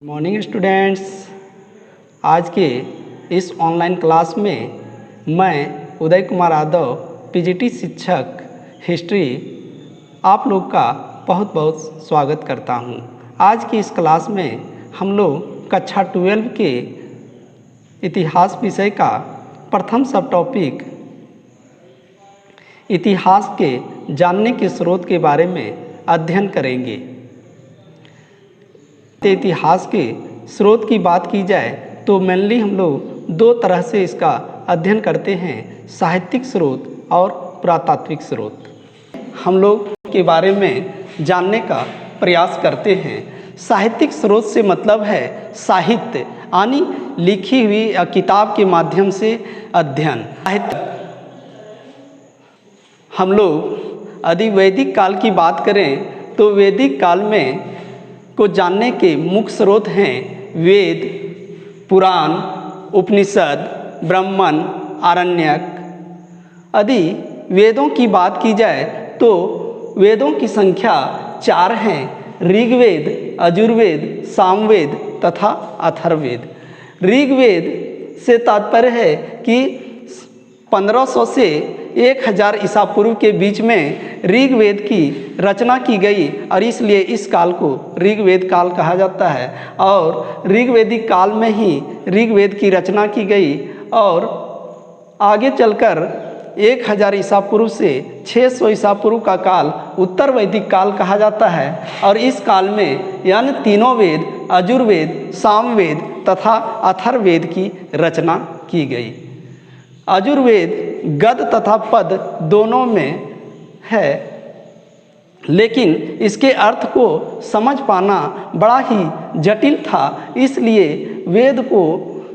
Morning students, आज के इस ऑनलाइन क्लास में मैं उदय कुमार यादव पीजीटी शिक्षक हिस्ट्री आप लोग का बहुत बहुत स्वागत करता हूं। आज की इस क्लास में हम लोग कक्षा 12 के इतिहास विषय का प्रथम सब टॉपिक इतिहास के जानने के स्रोत के बारे में अध्ययन करेंगे। इतिहास के स्रोत की बात की जाए तो मेनली हम लोग दो तरह से इसका अध्ययन करते हैं, साहित्यिक स्रोत और पुरातात्विक स्रोत। हम लोग के बारे में जानने का प्रयास करते हैं। साहित्यिक स्रोत से मतलब है साहित्य यानी लिखी हुई या किताब के माध्यम से अध्ययन। साहित्य हम लोग यदि वैदिक काल की बात करें तो वैदिक काल में को जानने के मुख्य स्रोत हैं वेद, पुराण, उपनिषद, ब्राह्मण, आरण्यक। यदि वेदों की बात की जाए तो वेदों की संख्या 4 हैं, ऋग्वेद, यजुर्वेद, सामवेद तथा अथर्ववेद। ऋग्वेद से तात्पर्य है कि 1500 से 1000 ईसा पूर्व के बीच में ऋग्वेद की रचना की गई और इसलिए इस काल को ऋग्वेद काल कहा जाता है। और ऋग्वेदिक काल में ही ऋग्वेद की रचना की गई और आगे चलकर 1000 ईसा पूर्व से 600 ईसा पूर्व का काल उत्तर वैदिक काल कहा जाता है। और इस काल में यानी तीनों वेद यजुर्वेद, सामवेद तथा अथर्ववेद की रचना की गई। यजुर्वेद गद्य तथा पद दोनों में है, लेकिन इसके अर्थ को समझ पाना बड़ा ही जटिल था, इसलिए वेद को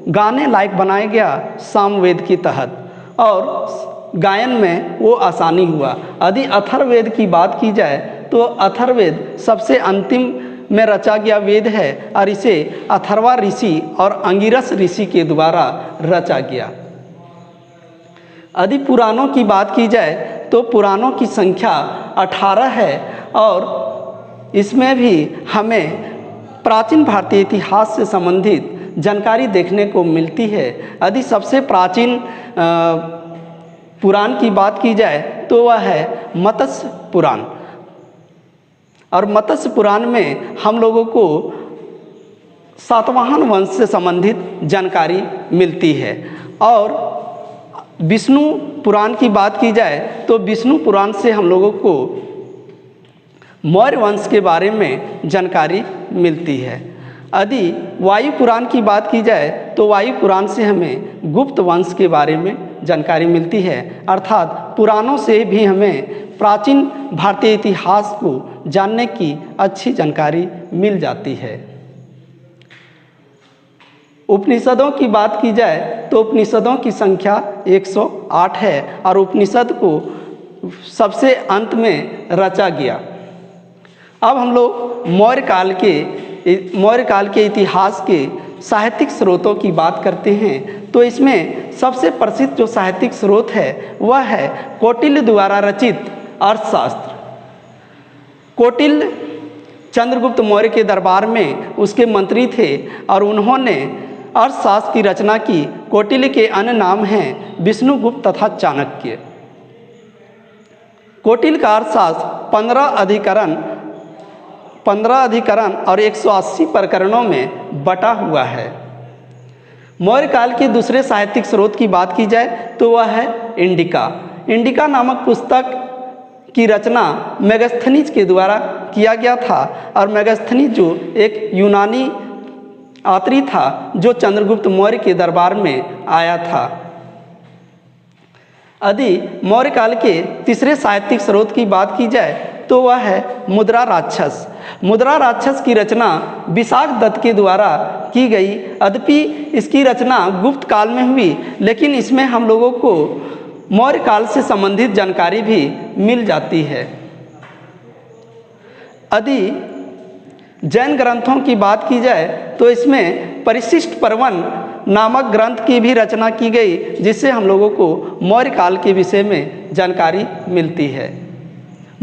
गाने लायक बनाया गया सामवेद के तहत और गायन में वो आसानी हुआ। यदि अथर्ववेद की बात की जाए तो अथर्ववेद सबसे अंतिम में रचा गया वेद है और इसे अथर्वा ऋषि और अंगिरस ऋषि के द्वारा रचा गया। यदि पुराणों की बात की जाए तो पुराणों की संख्या 18 है और इसमें भी हमें प्राचीन भारतीय इतिहास से संबंधित जानकारी देखने को मिलती है। यदि सबसे प्राचीन पुराण की बात की जाए तो वह है मत्स्य पुराण और मत्स्य पुराण में हम लोगों को सातवाहन वंश से संबंधित जानकारी मिलती है। और विष्णु पुराण की बात की जाए तो विष्णु पुराण से हम लोगों को मौर्य वंश के बारे में जानकारी मिलती है। यदि वायु पुराण की बात की जाए तो वायु पुराण से हमें गुप्त वंश के बारे में जानकारी मिलती है। अर्थात पुराणों से भी हमें प्राचीन भारतीय इतिहास को जानने की अच्छी जानकारी मिल जाती है। उपनिषदों की बात की जाए तो उपनिषदों की संख्या 108 है और उपनिषद को सबसे अंत में रचा गया। अब हम लोग मौर्य काल के इतिहास के साहित्यिक स्रोतों की बात करते हैं तो इसमें सबसे प्रसिद्ध जो साहित्यिक स्रोत है वह है कौटिल्य द्वारा रचित अर्थशास्त्र। कौटिल्य चंद्रगुप्त मौर्य के दरबार में उसके मंत्री थे और उन्होंने अर्थशास्त्र की रचना की। कौटिल्य के अन्य नाम हैं विष्णुगुप्त तथा चाणक्य। कौटिल्य का अर्थशास्त्र 15 अधिकरण और 180 प्रकरणों में बटा हुआ है। मौर्य काल के दूसरे साहित्यिक स्रोत की बात की जाए तो वह है इंडिका। इंडिका नामक पुस्तक की रचना मेगास्थनीज के द्वारा किया गया था और मेगास्थनीज जो एक यूनानी यात्री था जो चंद्रगुप्त मौर्य के दरबार में आया था। यदि मौर्य काल के तीसरे साहित्यिक स्रोत की बात की जाए तो वह है मुद्रा राक्षस। मुद्रा राक्षस की रचना विशाख दत्त के द्वारा की गई। यद्यपि इसकी रचना गुप्त काल में हुई, लेकिन इसमें हम लोगों को मौर्य काल से संबंधित जानकारी भी मिल जाती है। यदि जैन ग्रंथों की बात की जाए तो इसमें परिशिष्ट पर्वन नामक ग्रंथ की भी रचना की गई, जिससे हम लोगों को मौर्य काल के विषय में जानकारी मिलती है।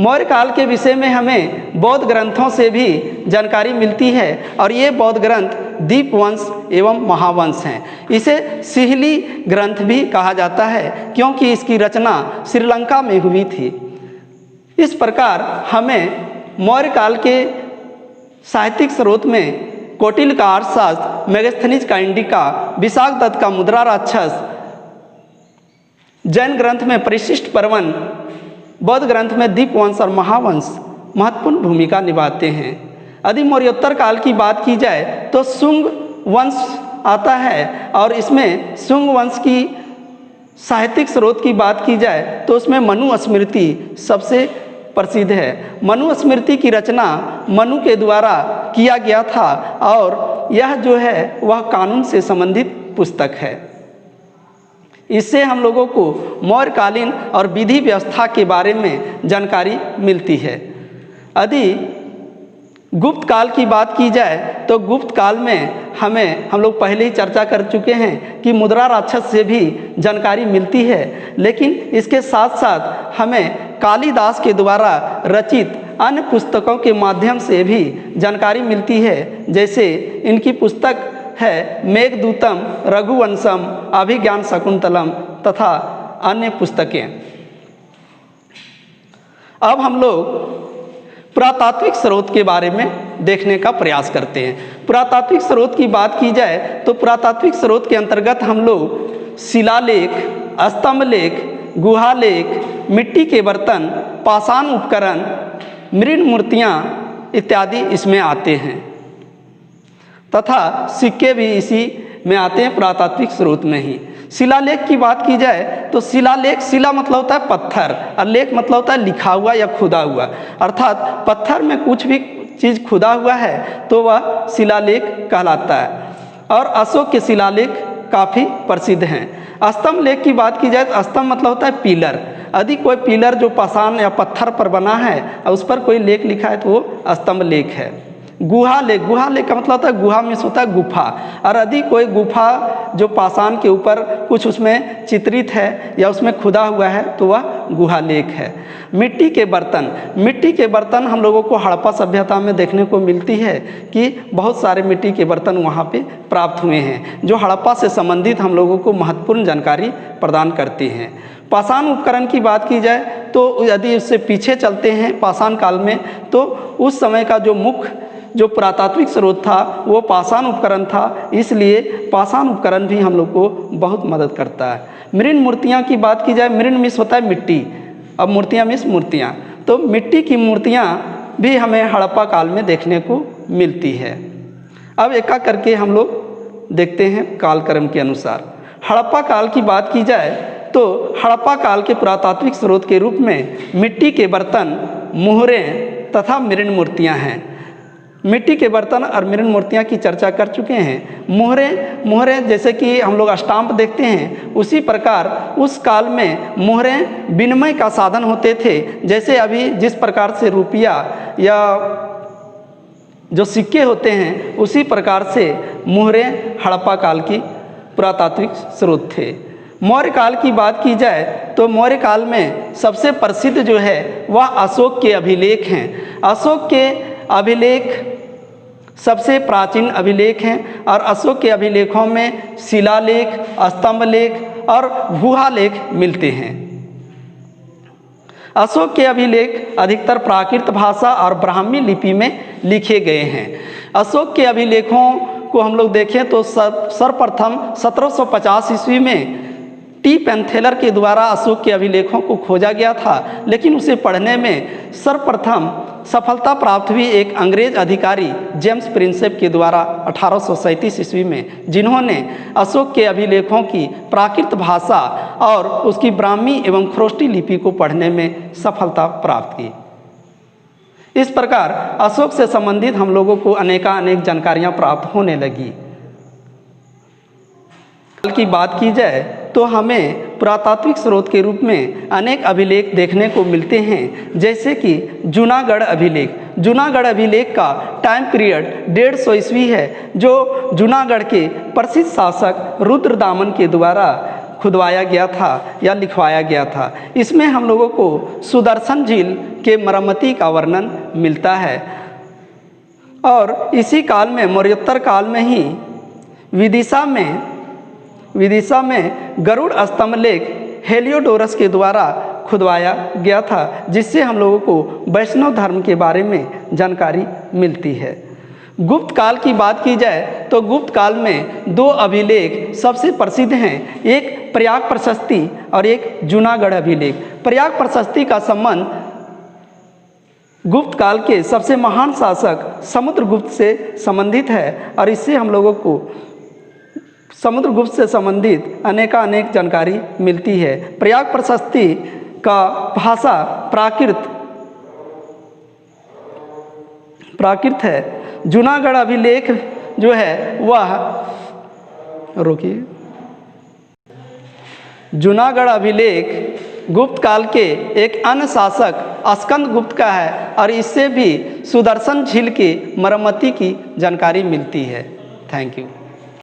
मौर्य काल के विषय में हमें बौद्ध ग्रंथों से भी जानकारी मिलती है और ये बौद्ध ग्रंथ दीपवंश एवं महावंश हैं। इसे सिहली ग्रंथ भी कहा जाता है क्योंकि इसकी रचना श्रीलंका में हुई थी। इस प्रकार हमें मौर्य काल के साहित्यिक स्रोत में कौटिल्य का अर्थशास्त्र, मेगास्थनीज का इंडिका, विशाख दत्त का मुद्रा राक्षस, जैन ग्रंथ में परिशिष्ट पर्वन, बौद्ध ग्रंथ में दीपवंश और महावंश महत्वपूर्ण भूमिका निभाते हैं। यदि मौर्योत्तर काल की बात की जाए तो शुंग वंश आता है और इसमें शुंग वंश की साहित्यिक स्रोत की बात की जाए तो उसमें मनु स्मृति सबसे प्रसिद्ध है। मनु स्मृति की रचना मनु के द्वारा किया गया था और यह जो है वह कानून से संबंधित पुस्तक है। इससे हम लोगों को मौर्यकालीन और विधि व्यवस्था के बारे में जानकारी मिलती है। यदि गुप्त काल की बात की जाए तो गुप्त काल में हम लोग पहले ही चर्चा कर चुके हैं कि मुद्रा राक्षस से भी जानकारी मिलती है, लेकिन इसके साथ साथ हमें कालिदास के द्वारा रचित अन्य पुस्तकों के माध्यम से भी जानकारी मिलती है। जैसे इनकी पुस्तक है मेघदूतम, रघुवंशम, अभिज्ञान शकुंतलम तथा अन्य पुस्तकें। अब हम लोग पुरातात्विक स्रोत के बारे में देखने का प्रयास करते हैं। पुरातात्विक स्रोत की बात की जाए तो पुरातात्विक स्रोत के अंतर्गत हम लोग शिलालेख, स्तंभलेख, गुहालेख, मिट्टी के बर्तन, पाषाण उपकरण, मृण मूर्तियाँ इत्यादि इसमें आते हैं तथा सिक्के भी इसी में आते हैं पुरातात्विक स्रोत में ही। शिलालेख की बात की जाए तो शिलालेख, शिला मतलब होता है पत्थर और लेख मतलब होता है लिखा हुआ या खुदा हुआ, अर्थात पत्थर में कुछ भी चीज़ खुदा हुआ है तो वह शिलालेख कहलाता है। और अशोक के शिलालेख काफ़ी प्रसिद्ध हैं। स्तंभ लेख की बात की जाए तो स्तंभ मतलब होता है पिलर। यदि कोई पिलर जो पाषाण या पत्थर पर बना है और उस पर कोई लेख लिखा है तो वो स्तंभ लेख है। गुहालेख, गुहालेख का मतलब होता है गुहा में होता है गुफा, और यदि कोई गुफा जो पाषाण के ऊपर कुछ उसमें चित्रित है या उसमें खुदा हुआ है तो वह गुहालेख है। मिट्टी के बर्तन, मिट्टी के बर्तन हम लोगों को हड़प्पा सभ्यता में देखने को मिलती है कि बहुत सारे मिट्टी के बर्तन वहाँ पे प्राप्त हुए हैं जो हड़प्पा से संबंधित हम लोगों को महत्वपूर्ण जानकारी प्रदान करती हैं। पाषाण उपकरण की बात की जाए तो यदि उससे पीछे चलते हैं पाषाण काल में तो उस समय का जो मुख्य जो पुरातात्विक स्रोत था वो पाषाण उपकरण था, इसलिए पाषाण उपकरण भी हम लोग को बहुत मदद करता है। मृण मूर्तियाँ की बात की जाए, मृण मीन्स होता है मिट्टी, अब मूर्तियाँ मीन्स मूर्तियाँ, तो मिट्टी की मूर्तियाँ भी हमें हड़प्पा काल में देखने को मिलती है। अब एक एक करके हम लोग देखते हैं कालक्रम के अनुसार। हड़प्पा काल की बात की जाए तो हड़प्पा काल के पुरातात्विक स्रोत के रूप में मिट्टी के बर्तन, मुहरें तथा मृण मूर्तियाँ हैं। मिट्टी के बर्तन और मृण मूर्तियाँ की चर्चा कर चुके हैं। मोहरें जैसे कि हम लोग स्टाम्प देखते हैं, उसी प्रकार उस काल में मोहरें विनिमय का साधन होते थे। जैसे अभी जिस प्रकार से रुपया या जो सिक्के होते हैं उसी प्रकार से मोहरें हड़प्पा काल की पुरातात्विक स्रोत थे। मौर्य काल की बात की जाए तो मौर्य काल में सबसे प्रसिद्ध जो है वह अशोक के अभिलेख हैं। अशोक के अभिलेख सबसे प्राचीन अभिलेख हैं और अशोक के अभिलेखों में शिलालेख, स्तंभलेख और गुहालेख मिलते हैं। अशोक के अभिलेख अधिकतर प्राकृत भाषा और ब्राह्मी लिपि में लिखे गए हैं। अशोक के अभिलेखों को हम लोग देखें तो सर्वप्रथम 1750 ईस्वी में टी पेंथेलर के द्वारा अशोक के अभिलेखों को खोजा गया था, लेकिन उसे पढ़ने में सर्वप्रथम सफलता प्राप्त हुई एक अंग्रेज अधिकारी जेम्स प्रिंसेप के द्वारा 1837 ईस्वी में, जिन्होंने अशोक के अभिलेखों की प्राकृत भाषा और उसकी ब्राह्मी एवं ख्रोष्टी लिपि को पढ़ने में सफलता प्राप्त की। इस प्रकार अशोक से संबंधित हम लोगों को अनेक जानकारियाँ प्राप्त होने लगी। की बात की जाए तो हमें पुरातात्विक स्रोत के रूप में अनेक अभिलेख देखने को मिलते हैं, जैसे कि जूनागढ़ अभिलेख। जूनागढ़ अभिलेख का टाइम पीरियड 150 ईस्वी है, जो जूनागढ़ के प्रसिद्ध शासक रुद्रदामन के द्वारा खुदवाया गया था या लिखवाया गया था। इसमें हम लोगों को सुदर्शन झील के मरम्मति का वर्णन मिलता है। और इसी काल में मौर्योत्तर काल में ही विदिशा में गरुड़ स्तंभ लेख हेलियोडोरस के द्वारा खुदवाया गया था, जिससे हम लोगों को वैष्णव धर्म के बारे में जानकारी मिलती है। गुप्त काल की बात की जाए तो गुप्त काल में 2 अभिलेख सबसे प्रसिद्ध हैं, एक प्रयाग प्रशस्ति और एक जूनागढ़ अभिलेख। प्रयाग प्रशस्ति का संबंध गुप्त काल के सबसे महान शासक समुद्रगुप्त से संबंधित है और इससे हम लोगों को समुद्रगुप्त से संबंधित अनेक जानकारी मिलती है। प्रयाग प्रशस्ति का भाषा प्राकृत है। जूनागढ़ अभिलेख जो है वह जूनागढ़ अभिलेख गुप्त काल के एक अन्य शासक स्कंदगुप्त का है और इससे भी सुदर्शन झील की मरम्मति की जानकारी मिलती है। Thank you.